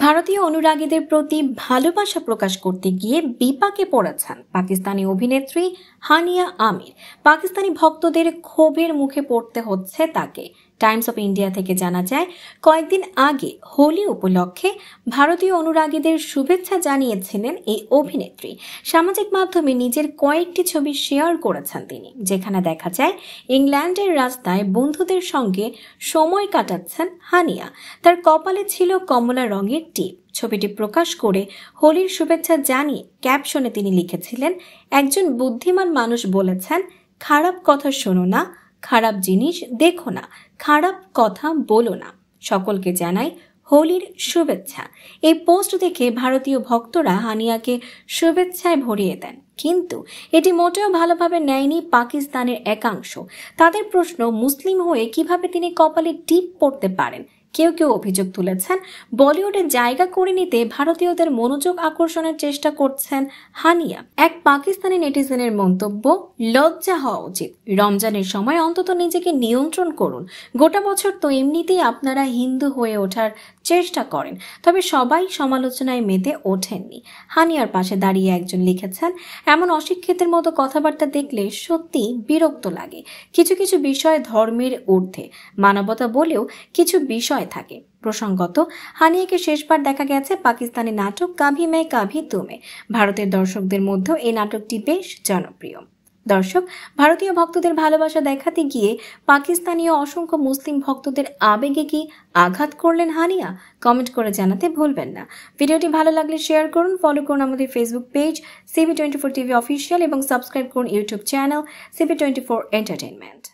ভারতীয় অনুরাগীদের প্রতি ভালোবাসা প্রকাশ করতে গিয়ে বিপাকে পড়েছেন পাকিস্তানি অভিনেত্রী হানিয়া আমির। পাকিস্তানি ভক্তদের ক্ষোভের মুখে পড়তে হচ্ছে তাকে। টাইমস অফ ইন্ডিয়া থেকে জানা যায়, কয়েকদিন আগে হোলি উপলক্ষে ভারতীয় অনুরাগীদের শুভেচ্ছা জানিয়েছিলেন এই অভিনেত্রী। সামাজিক মাধ্যমে নিজের কয়েকটি ছবি শেয়ার করেছেন তিনি, যেখানে দেখা যায় ইংল্যান্ডের রাস্তায় বন্ধুদের সঙ্গে সময় কাটাচ্ছেন হানিয়া। তার কপালে ছিল কমলা রঙের টিপ। ছবিটি প্রকাশ করে হোলির শুভেচ্ছা জানিয়ে ক্যাপশনে তিনি লিখেছিলেন, একজন বুদ্ধিমান মানুষ বলেছেন, খারাপ কথা শোনো না, খারাপ জিনিস দেখো না, খারাপ কথা বলো না। সকলকে জানাই হোলির শুভেচ্ছা। এই পোস্ট দেখে ভারতীয় ভক্তরা হানিয়াকে শুভেচ্ছায় ভরিয়ে দেন, কিন্তু এটি মোটেও ভালোভাবে নেয়নি পাকিস্তানের একাংশ। তাদের প্রশ্ন, মুসলিম হয়ে কিভাবে তিনি কপালে টিপ পড়তে পারেন। কেউ কেউ অভিযোগ তুলেছেন, বলিউডে জায়গা করে নিতে ভারতীয়দের মনোযোগ আকর্ষণের চেষ্টা করছেন হানিয়া। এক পাকিস্তানি নেটিজেনের মন্তব্য, লজ্জা হওয়া উচিত। রমজানের সময় অন্তত নিজেকে নিয়ন্ত্রণ করুন। গোটা বছর তো এমনিতেই আপনারা হিন্দু হয়ে ওঠার চেষ্টা করেন, তবে সবাই সমালোচনায় মেতে ওঠেননি। হানিয়ার পাশে দাঁড়িয়ে একজন লিখেছেন, এমন অশিক্ষিতের মতো কথাবার্তা দেখলে সত্যি বিরক্ত লাগে। কিছু কিছু বিষয় ধর্মের ঊর্ধ্বে, মানবতা বলেও কিছু বিষয় থাকে। প্রসঙ্গত, হানিয়াকে শেষবার দেখা গেছে পাকিস্তানি নাটক কাভি মে কাভি তুমে। ভারতের দর্শকদের মধ্যে এই নাটকটি বেশ জনপ্রিয়। দর্শক, ভারতীয় ভক্তদের ভালোবাসা দেখাতে গিয়ে পাকিস্তানীয় অসংখ্য মুসলিম ভক্তদের আবেগে কি আঘাত করলেন হানিয়া? কমেন্ট করে জানাতে ভুলবেন না। ভিডিওটি ভালো লাগলে শেয়ার করুন, ফলো করুন আমাদের Facebook page CB24 TV official এবং সাবস্ক্রাইব করুন ইউটিউব চ্যানেল CB24 এন্টারটেইনমেন্ট।